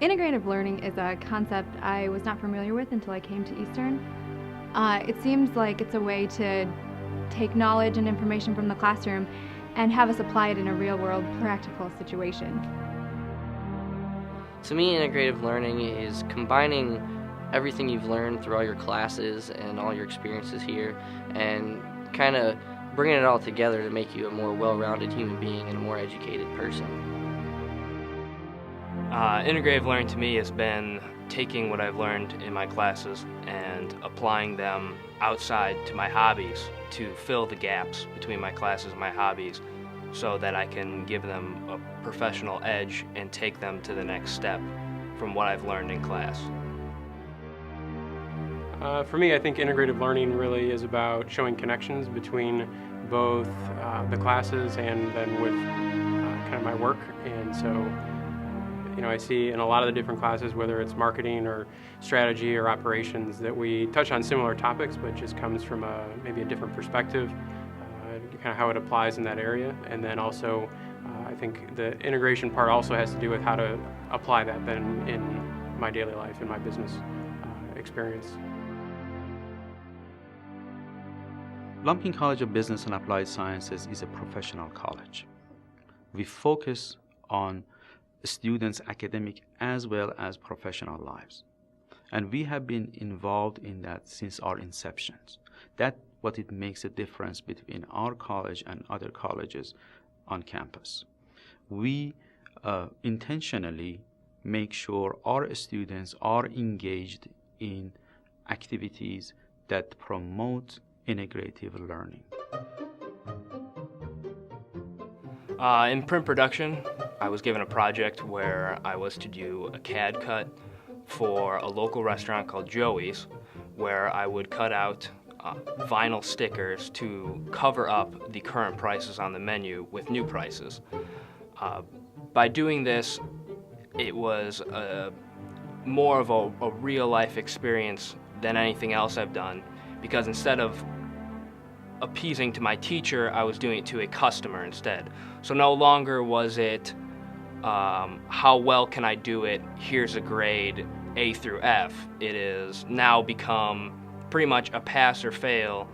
Integrative learning is a concept I was not familiar with until I came to Eastern. It seems like it's a way to take knowledge and information from the classroom and have us apply it in a real-world practical situation. To me, integrative learning is combining everything you've learned through all your classes and all your experiences here and kind of bringing it all together to make you a more well-rounded human being and a more educated person. Integrative learning to me has been taking what I've learned in my classes and applying them outside to my hobbies to fill the gaps between my classes and my hobbies so that I can give them a professional edge and take them to the next step from what I've learned in class. For me, I think integrative learning really is about showing connections between both the classes and then with kind of my work. And so, I see in a lot of the different classes, whether it's marketing or strategy or operations, that we touch on similar topics, but just comes from maybe a different perspective, kind of how it applies in that area. And then also, I think the integration part also has to do with how to apply that then in my daily life, in my business experience. Lumpkin College of Business and Applied Sciences is a professional college. We focus on students' academic as well as professional lives. And we have been involved in that since our inceptions. That's what it makes a difference between our college and other colleges on campus. We intentionally make sure our students are engaged in activities that promote integrative learning. In print production, I was given a project where I was to do a CAD cut for a local restaurant called Joey's, where I would cut out vinyl stickers to cover up the current prices on the menu with new prices. By doing this, it was more of a real-life experience than anything else I've done, because instead of appeasing to my teacher, I was doing it to a customer instead. So no longer was it, how well can I do it, here's a grade, A through F. It is now become pretty much a pass or fail,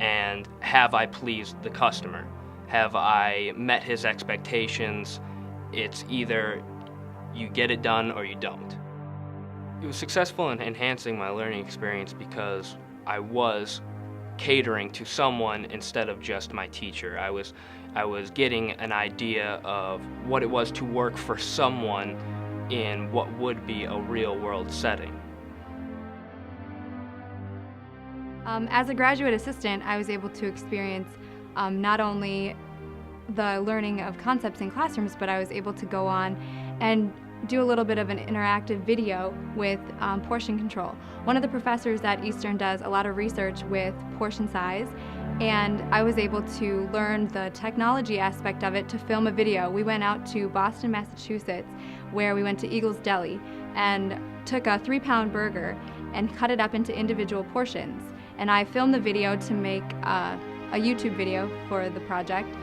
and have I pleased the customer? Have I met his expectations? It's either you get it done or you don't. It was successful in enhancing my learning experience because I was catering to someone instead of just my teacher. I was getting an idea of what it was to work for someone in what would be a real-world setting. As a graduate assistant, I was able to experience not only the learning of concepts in classrooms, but I was able to go on and do a little bit of an interactive video with portion control. One of the professors at Eastern does a lot of research with portion size, and I was able to learn the technology aspect of it to film a video. We went out to Boston, Massachusetts, where we went to Eagle's Deli and took a 3-pound burger and cut it up into individual portions. And I filmed the video to make a YouTube video for the project,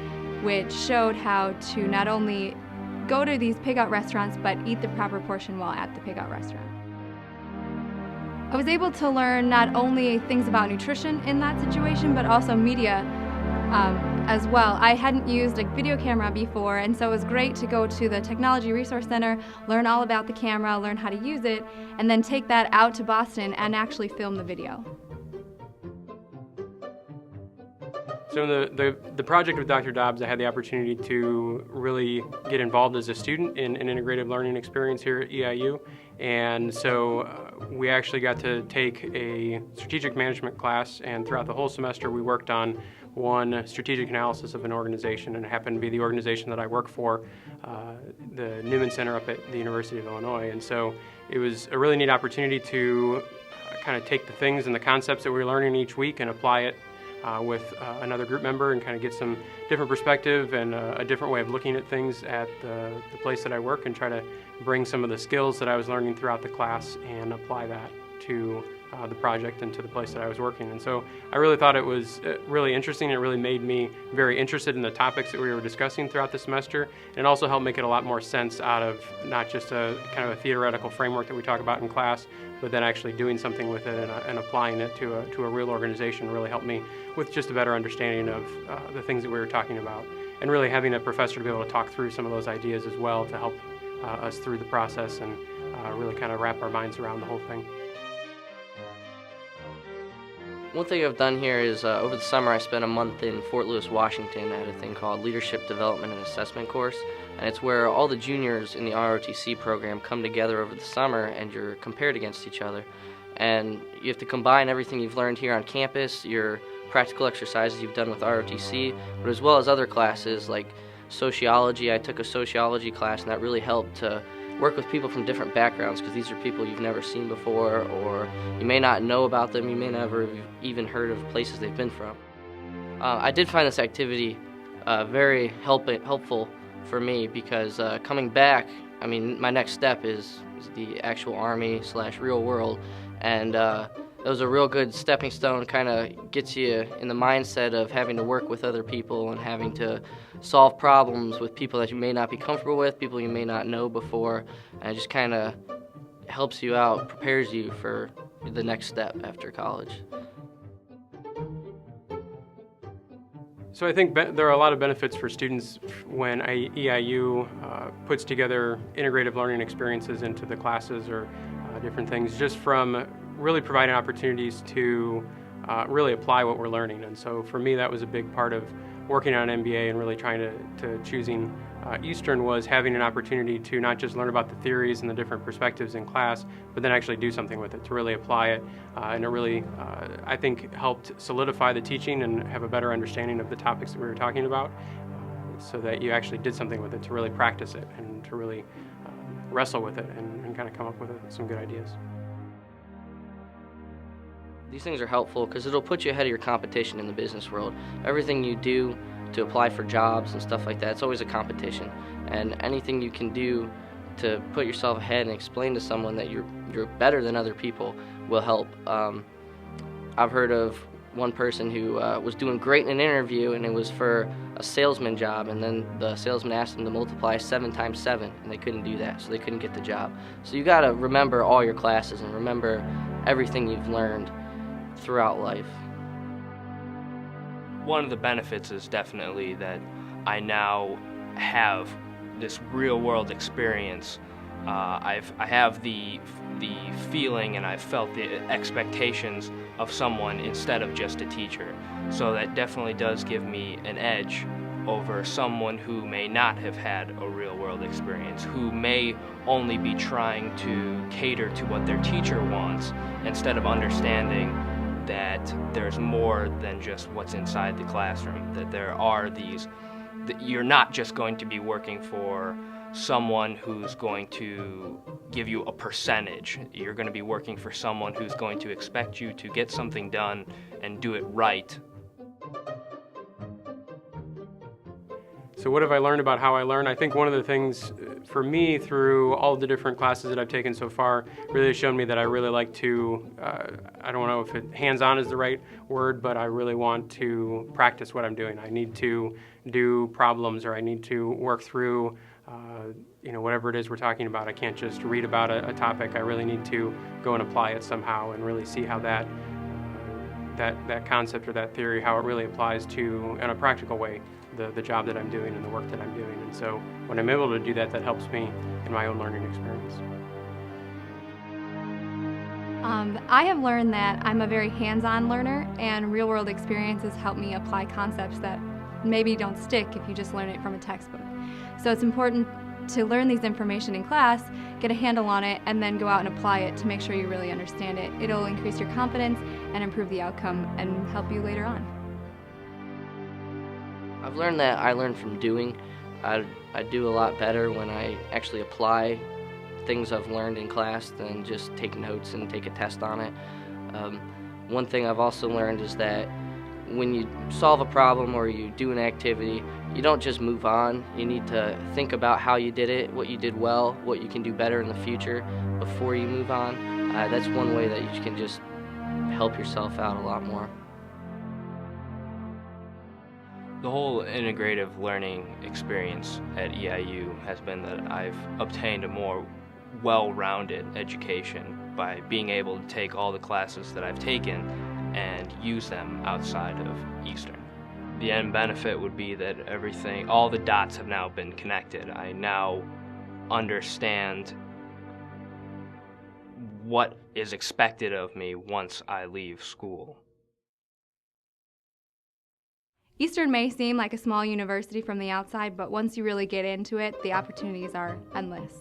which showed how to not only go to these pig-out restaurants, but eat the proper portion while at the pig-out restaurant. I was able to learn not only things about nutrition in that situation, but also media as well. I hadn't used a video camera before, and so it was great to go to the Technology Resource Center, learn all about the camera, learn how to use it, and then take that out to Boston and actually film the video. So in the project with Dr. Dobbs, I had the opportunity to really get involved as a student in an integrative learning experience here at EIU. And so we actually got to take a strategic management class, and throughout the whole semester we worked on one strategic analysis of an organization, and it happened to be the organization that I work for, the Newman Center up at the University of Illinois. And so it was a really neat opportunity to kind of take the things and the concepts that we were learning each week and apply it with another group member and kind of get some different perspective and a different way of looking at things at the place that I work, and try to bring some of the skills that I was learning throughout the class and apply that to the project and to the place that I was working. And so I really thought it was really interesting. It really made me very interested in the topics that we were discussing throughout the semester, and it also helped make it a lot more sense out of not just a kind of a theoretical framework that we talk about in class, but then actually doing something with it and applying it to a real organization really helped me with just a better understanding of the things that we were talking about, and really having a professor to be able to talk through some of those ideas as well to help us through the process and really kind of wrap our minds around the whole thing. One thing I've done here is over the summer I spent a month in Fort Lewis, Washington at a thing called Leadership Development and Assessment course, and it's where all the juniors in the ROTC program come together over the summer and you're compared against each other. And you have to combine everything you've learned here on campus, your practical exercises you've done with ROTC, but as well as other classes like sociology. I took a sociology class and that really helped to work with people from different backgrounds, because these are people you've never seen before, or you may not know about them, you may never have even heard of places they've been from. I did find this activity very helpful for me, because coming back, I mean, my next step is the actual Army/real world, and it was a real good stepping stone, kind of gets you in the mindset of having to work with other people and having to solve problems with people that you may not be comfortable with, people you may not know before, and it just kind of helps you out, prepares you for the next step after college. So I think there are a lot of benefits for students when EIU puts together integrative learning experiences into the classes or different things, just from really providing opportunities to really apply what we're learning. And so for me, that was a big part of working on an MBA and really trying to choosing Eastern, was having an opportunity to not just learn about the theories and the different perspectives in class, but then actually do something with it, to really apply it. And it really, I think, helped solidify the teaching and have a better understanding of the topics that we were talking about, so that you actually did something with it, to really practice it and to really wrestle with it and kind of come up with some good ideas. These things are helpful because it'll put you ahead of your competition in the business world. Everything you do to apply for jobs and stuff like that, it's always a competition. And anything you can do to put yourself ahead and explain to someone that you're better than other people will help. I've heard of one person who was doing great in an interview, and it was for a salesman job, and then the salesman asked them to multiply 7 times 7, and they couldn't do that, so they couldn't get the job. So you got to remember all your classes and remember everything you've learned throughout life. One of the benefits is definitely that I now have this real-world experience. I have the feeling, and I've felt the expectations of someone instead of just a teacher. So that definitely does give me an edge over someone who may not have had a real-world experience, who may only be trying to cater to what their teacher wants instead of understanding that there's more than just what's inside the classroom, that there are these, that you're not just going to be working for someone who's going to give you a percentage. You're going to be working for someone who's going to expect you to get something done and do it right. So what have I learned about how I learn? I think one of the things for me through all the different classes that I've taken so far really has shown me that I really like to, I don't know if hands-on is the right word, but I really want to practice what I'm doing. I need to do problems, or I need to work through whatever it is we're talking about. I can't just read about a topic. I really need to go and apply it somehow and really see how that concept or that theory, how it really applies to, in a practical way, the job that I'm doing and the work that I'm doing. And so when I'm able to do that, that helps me in my own learning experience. I have learned that I'm a very hands-on learner, and real-world experiences help me apply concepts that maybe don't stick if you just learn it from a textbook. So it's important to learn these information in class, get a handle on it, and then go out and apply it to make sure you really understand it. It'll increase your confidence and improve the outcome and help you later on. I've learned that I learn from doing. I do a lot better when I actually apply things I've learned in class than just take notes and take a test on it. One thing I've also learned is that when you solve a problem or you do an activity, you don't just move on. You need to think about how you did it, what you did well, what you can do better in the future before you move on. That's one way that you can just help yourself out a lot more. The whole integrative learning experience at EIU has been that I've obtained a more well-rounded education by being able to take all the classes that I've taken and use them outside of Eastern. The end benefit would be that all the dots have now been connected. I now understand what is expected of me once I leave school. Eastern may seem like a small university from the outside, but once you really get into it, the opportunities are endless.